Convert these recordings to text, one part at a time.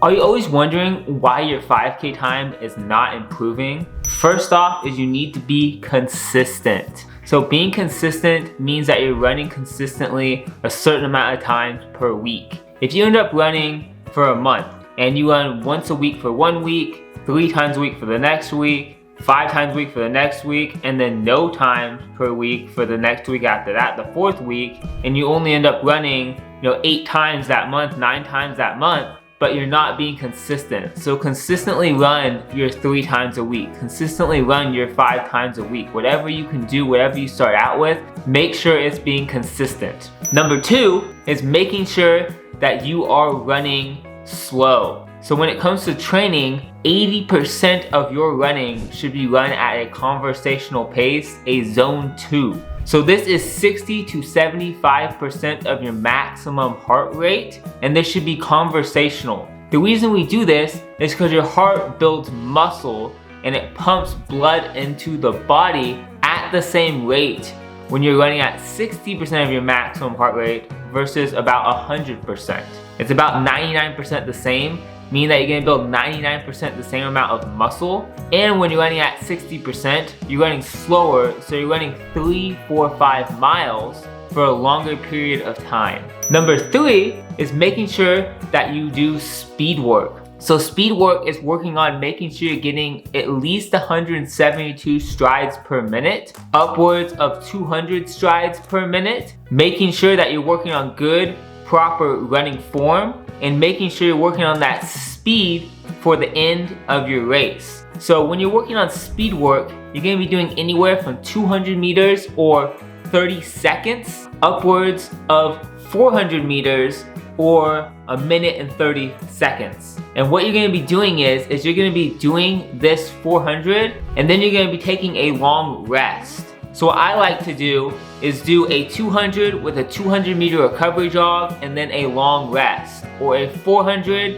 Are you always wondering why your 5K time is not improving? First off is you need to be consistent. So being consistent means that you're running consistently a certain amount of times per week. If you end up running for a month and you run once a week for 1 week, 3 times a week for the next week, 5 times a week for the next week, and then no times per week for the next week after that, the 4th week, and you only end up running 8 times that month, 9 times that month, but you're not being consistent. So consistently run your 3 times a week. Consistently run your 5 times a week. Whatever you can do, whatever you start out with, make sure it's being consistent. Number 2 is making sure that you are running slow. So when it comes to training, 80% of your running should be run at a conversational pace, a zone 2. So this is 60 to 75% of your maximum heart rate, and this should be conversational. The reason we do this is because your heart builds muscle and it pumps blood into the body at the same rate when you're running at 60% of your maximum heart rate versus about 100%. It's about 99% the same, meaning that you're gonna build 99% the same amount of muscle. And when you're running at 60%, you're running slower, so you're running 3, 4, 5 miles for a longer period of time. Number 3 is making sure that you do speed work. So speed work is working on making sure you're getting at least 172 strides per minute, upwards of 200 strides per minute, making sure that you're working on good, proper running form, and making sure you're working on that speed for the end of your race. So when you're working on speed work, you're gonna be doing anywhere from 200 meters or 30 seconds, upwards of 400 meters or a minute and 30 seconds. And what you're gonna be doing is you're gonna be doing this 400 and then you're gonna be taking a long rest. So what I like to do is do a 200 with a 200 meter recovery jog and then a long rest, or a 400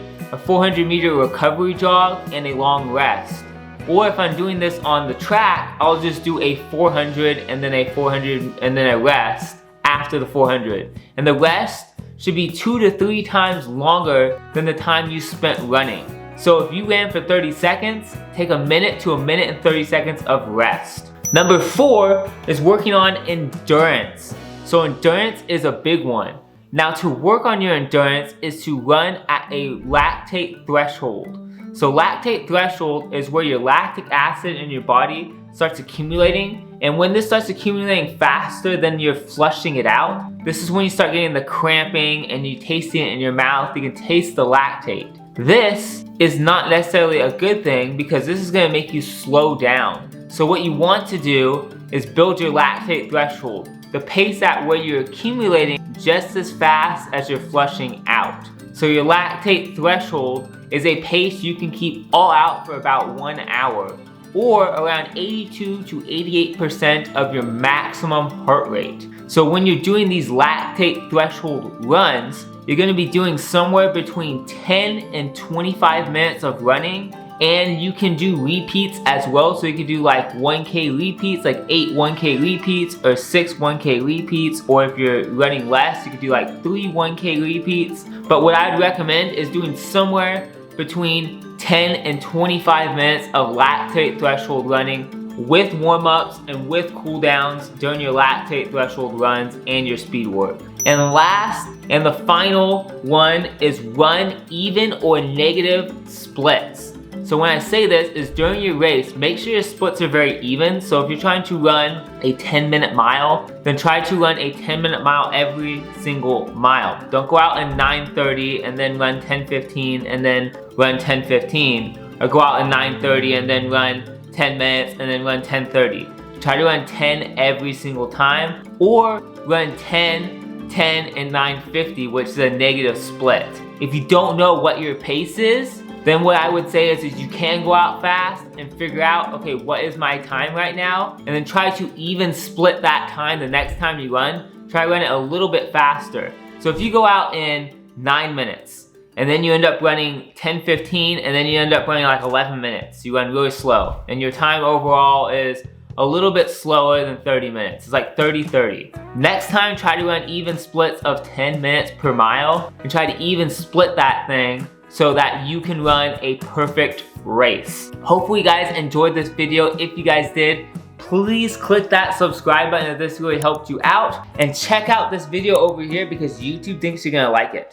meter recovery jog and a long rest. Or if I'm doing this on the track, I'll just do a 400 and then a 400 and then a rest after the 400. And the rest should be 2 to 3 times longer than the time you spent running. So if you ran for 30 seconds, take a minute to a minute and 30 seconds of rest. Number 4 is working on endurance. So endurance is a big one. Now to work on your endurance is to run at a lactate threshold. So lactate threshold is where your lactic acid in your body starts accumulating, and when this starts accumulating faster than you're flushing it out, this is when you start getting the cramping and you tasting it in your mouth. You can taste the lactate. This is not necessarily a good thing because this is going to make you slow down. So what you want to do is build your lactate threshold, the pace at where you're accumulating just as fast as you're flushing out. So your lactate threshold is a pace you can keep all out for about 1 hour, or around 82 to 88% of your maximum heart rate. So when you're doing these lactate threshold runs, you're gonna be doing somewhere between 10 and 25 minutes of running, and you can do repeats as well. So you can do like 1K repeats, like 8 1K repeats or 6 1K repeats, or if you're running less, you could do like 3 1K repeats. But what I'd recommend is doing somewhere between 10 and 25 minutes of lactate threshold running with warm-ups and with cool-downs during your lactate threshold runs and your speed work. And last, and the final one, is run even or negative splits. So when I say this is during your race, make sure your splits are very even. So if you're trying to run a 10-minute mile, then try to run a 10-minute mile every single mile. Don't go out in 9:30 and then run 10:15 and then run 10:15, or go out at 9:30 and then run 10 minutes and then run 10:30. Try to run 10 every single time, or run 10, 10, and 9:50, which is a negative split. If you don't know what your pace is, then what I would say is you can go out fast and figure out, okay, what is my time right now? And then try to even split that time the next time you run. Try to run it a little bit faster. So if you go out in 9 minutes, and then you end up running 10:15, and then you end up running like 11 minutes. You run really slow, and your time overall is a little bit slower than 30 minutes. It's like 30-30. Next time, try to run even splits of 10 minutes per mile, and try to even split that thing so that you can run a perfect race. Hopefully you guys enjoyed this video. If you guys did, please click that subscribe button if this really helped you out, and check out this video over here because YouTube thinks you're gonna like it.